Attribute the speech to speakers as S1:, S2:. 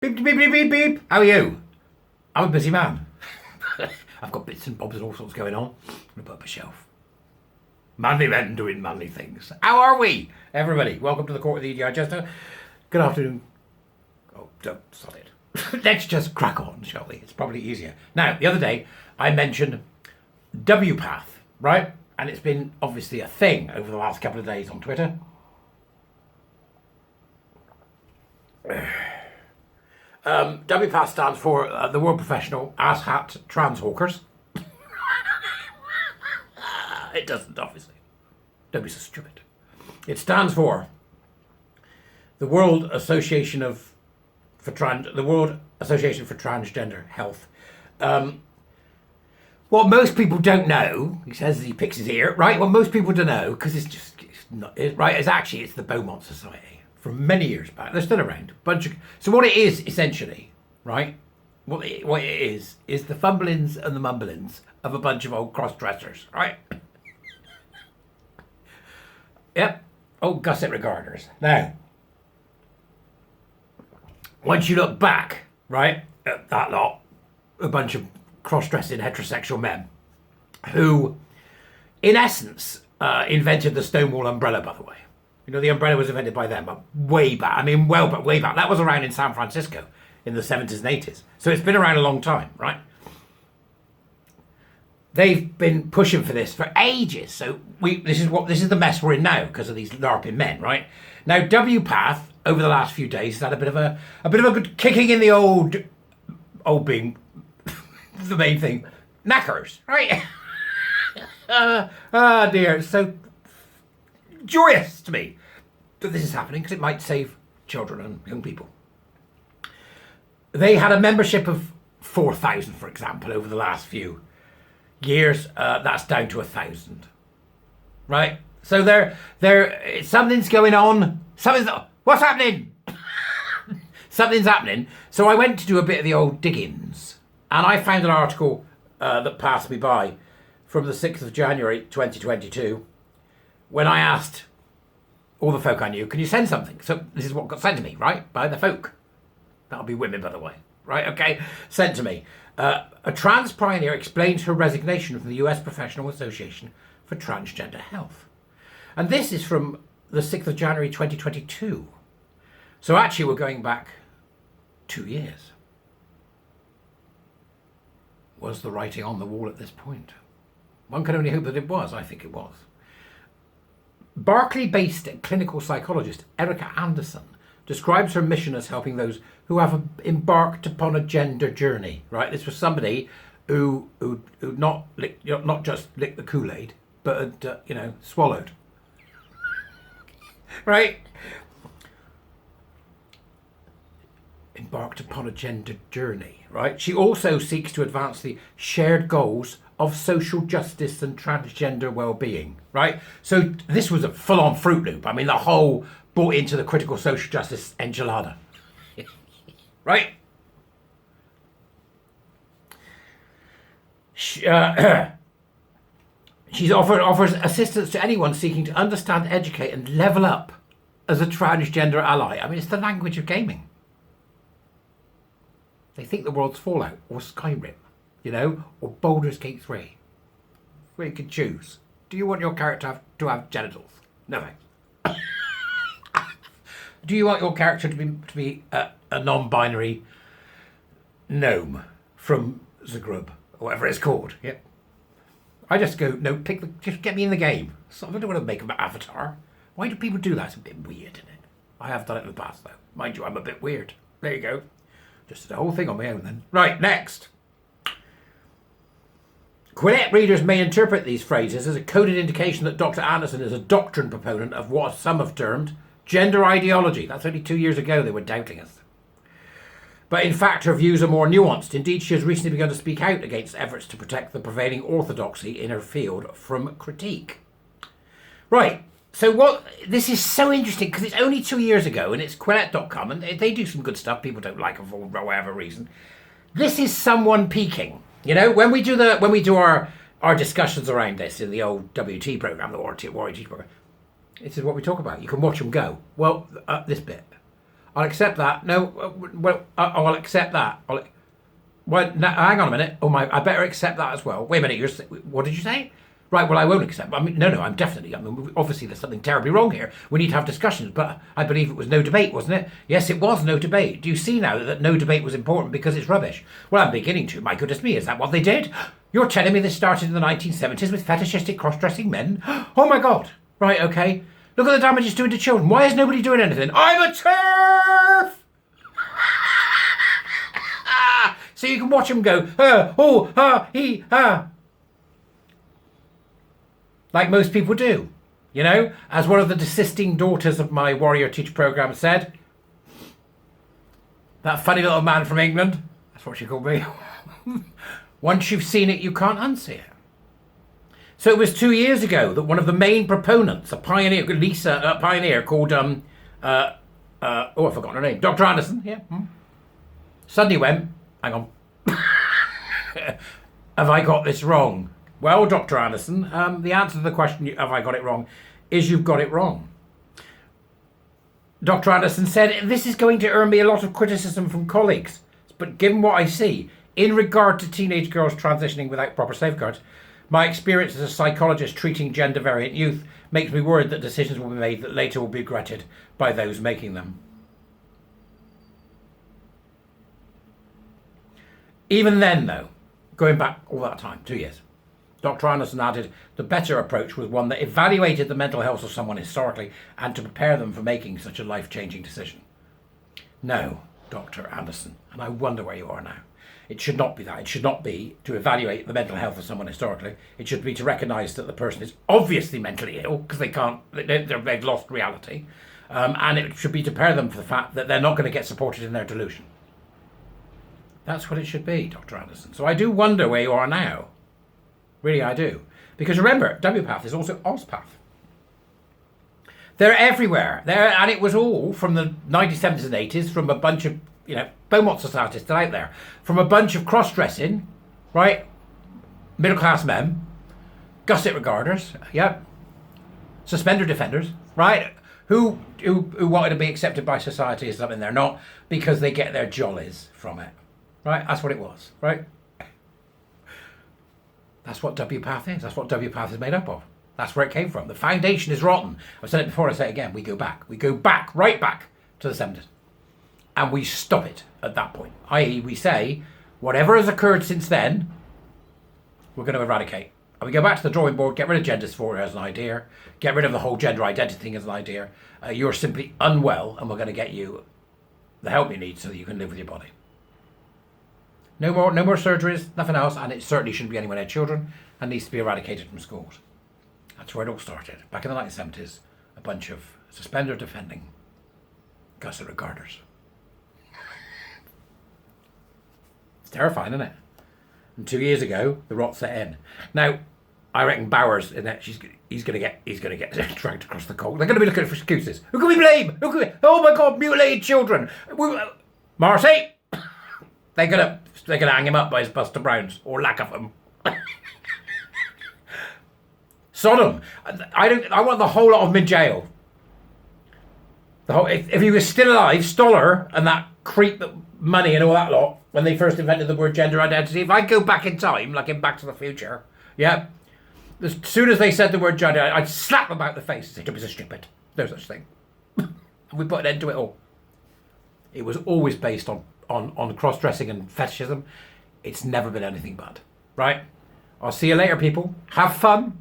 S1: Beep, beep, beep, beep, beep. How are you? I'm a busy man. I've got bits and bobs and all sorts going on. I'm going to put up a shelf. Manly men doing manly things. How are we, everybody? Welcome to the Court of the Digester. Good afternoon. Oh, don't stop it. Let's just crack on, shall we? It's probably easier. Now, the other day, I mentioned WPATH, right? And it's been obviously a thing over the last couple of days on Twitter. WPATH stands for the World Professional Asshat Trans Hawkers. It doesn't, obviously. Don't be so stupid. It stands for the World Association for Transgender Health. What most people don't know, he says as he picks his ear, right? What most people don't know, because it's the Beaumont Society. From many years back, they're still around. So what it is essentially, right? What it is the Fumblings and the Mumblings of a bunch of old cross-dressers, right? Yep, old Gusset regarders. Now, once you look back, right, at that lot, a bunch of cross-dressing heterosexual men who, in essence, invented the Stonewall umbrella, by the way. You know, the umbrella was invented by them way back. I mean, way back. That was around in San Francisco in the 70s and 80s. So it's been around a long time, right? They've been pushing for this for ages. So this is the mess we're in now because of these LARPing men, right? Now, WPATH over the last few days has had a bit of a good kicking in the old being the main thing, knackers, right? Dear, it's so joyous to me that this is happening because it might save children and young people. They had a membership of 4,000, for example, over the last few years. That's down to 1,000, right? So something's going on. What's happening? Something's happening. So I went to do a bit of the old diggings, and I found an article that passed me by from the 6th of January 2022. When I asked all the folk I knew, can you send something? So this is what got sent to me, right? By the folk. That'll be women, by the way. Right, okay? Sent to me. A trans pioneer explains her resignation from the US Professional Association for Transgender Health. And this is from the 6th of January 2022. So actually we're going back 2 years. Was the writing on the wall at this point? One can only hope that it was. I think it was. Berkeley-based clinical psychologist Erica Anderson describes her mission as helping those who have embarked upon a gender journey. Right, this was somebody who not just licked the Kool-Aid, but had, swallowed. Right, embarked upon a gender journey. Right, she also seeks to advance the shared goals of social justice and transgender well-being, right? So this was a full-on Fruit Loop. I mean, the whole bought into the critical social justice enchilada, right? She offers assistance to anyone seeking to understand, educate, and level up as a transgender ally. I mean, it's the language of gaming. They think the world's Fallout or Skyrim. Or Baldur's Gate 3, where you can choose. Do you want your character to have genitals? No thanks. Do you want your character to be a non-binary gnome from Zagreb, or whatever it's called? Yep. I just go, no, just get me in the game. So I don't want to make an avatar. Why do people do that? It's a bit weird, isn't it? I have done it in the past, though. Mind you, I'm a bit weird. There you go. Just the whole thing on my own, then. Right, next. Quillette readers may interpret these phrases as a coded indication that Dr. Anderson is a doctrine proponent of what some have termed gender ideology. That's only 2 years ago they were doubting us. But in fact, her views are more nuanced. Indeed, she has recently begun to speak out against efforts to protect the prevailing orthodoxy in her field from critique. Right, so this is so interesting because it's only 2 years ago and it's Quillette.com and they do some good stuff. People don't like them for whatever reason. This is someone peaking. When we do our discussions around this in the old WT program, the Warrior program, this is what we talk about. You can watch them go. Well, this bit. I'll accept that. No, well, I'll accept that. Well, no, hang on a minute. Oh my, I better accept that as well. Wait a minute. What did you say? Right. Well, I won't accept. No. I'm definitely. Obviously, there's something terribly wrong here. We need to have discussions. But I believe it was no debate, wasn't it? Yes, it was no debate. Do you see now that no debate was important because it's rubbish? Well, I'm beginning to. My goodness me, is that what they did? You're telling me this started in the 1970s with fetishistic cross-dressing men? Oh my God. Right. Okay. Look at the damage it's doing to children. Why is nobody doing anything? I'm a TERF! So you can watch them go, he. Like most people do. You know, as one of the desisting daughters of my Warrior Teacher program said, that funny little man from England, that's what she called me, once you've seen it, you can't unsee it. So it was 2 years ago that one of the main proponents, a pioneer called, I've forgotten her name, Dr. Anderson, suddenly went, hang on, have I got this wrong? Well, Dr. Anderson, the answer to the question, have I got it wrong, is you've got it wrong. Dr. Anderson said, this is going to earn me a lot of criticism from colleagues, but given what I see, in regard to teenage girls transitioning without proper safeguards, my experience as a psychologist treating gender variant youth makes me worried that decisions will be made that later will be regretted by those making them. Even then, though, going back all that time, 2 years, Dr. Anderson added the better approach was one that evaluated the mental health of someone historically and to prepare them for making such a life-changing decision. No, Dr. Anderson, and I wonder where you are now. It should not be that. It should not be to evaluate the mental health of someone historically. It should be to recognise that the person is obviously mentally ill because they've lost reality. And it should be to prepare them for the fact that they're not going to get supported in their delusion. That's what it should be, Dr. Anderson. So I do wonder where you are now. Really, I do. Because remember, WPATH is also OzPath. They're everywhere. And it was all from the 1970s and 80s from a bunch of, Beaumont societies still out there. From a bunch of cross-dressing, right? Middle-class men. Gusset regarders, suspender defenders, right? Who wanted to be accepted by society as something they're not because they get their jollies from it. Right? That's what it was, right? That's what WPATH is. That's what WPATH is made up of. That's where it came from. The foundation is rotten. I've said it before, I say it again. We go back. We go back, right back to the 70s. And we stop it at that point. I.e., we say, whatever has occurred since then, we're going to eradicate. And we go back to the drawing board, get rid of gender dysphoria as an idea, get rid of the whole gender identity thing as an idea. You're simply unwell, and we're going to get you the help you need so that you can live with your body. No more surgeries, nothing else, and it certainly shouldn't be anywhere near children and needs to be eradicated from schools. That's where it all started. Back in the 1970s, a bunch of suspender defending Gusset regarders. It's terrifying, isn't it? And 2 years ago, the rot set in. Now, I reckon Bowers in that he's gonna get dragged across the court. They're gonna be looking for excuses. Who can we blame? Oh my God, mutilated children. Marcy, they're gonna hang him up by his Buster Browns or lack of them. Sodom. I want the whole lot of him in jail. If he was still alive, Stoller and that creep money and all that lot, when they first invented the word gender identity, if I go back in time, like in Back to the Future, as soon as they said the word gender, I'd slap them about the face and say, "Don't be so stupid. No such thing." And we put an end to it all. It was always based on cross-dressing and fetishism. It's never been anything but. Right? I'll see you later, people. Have fun.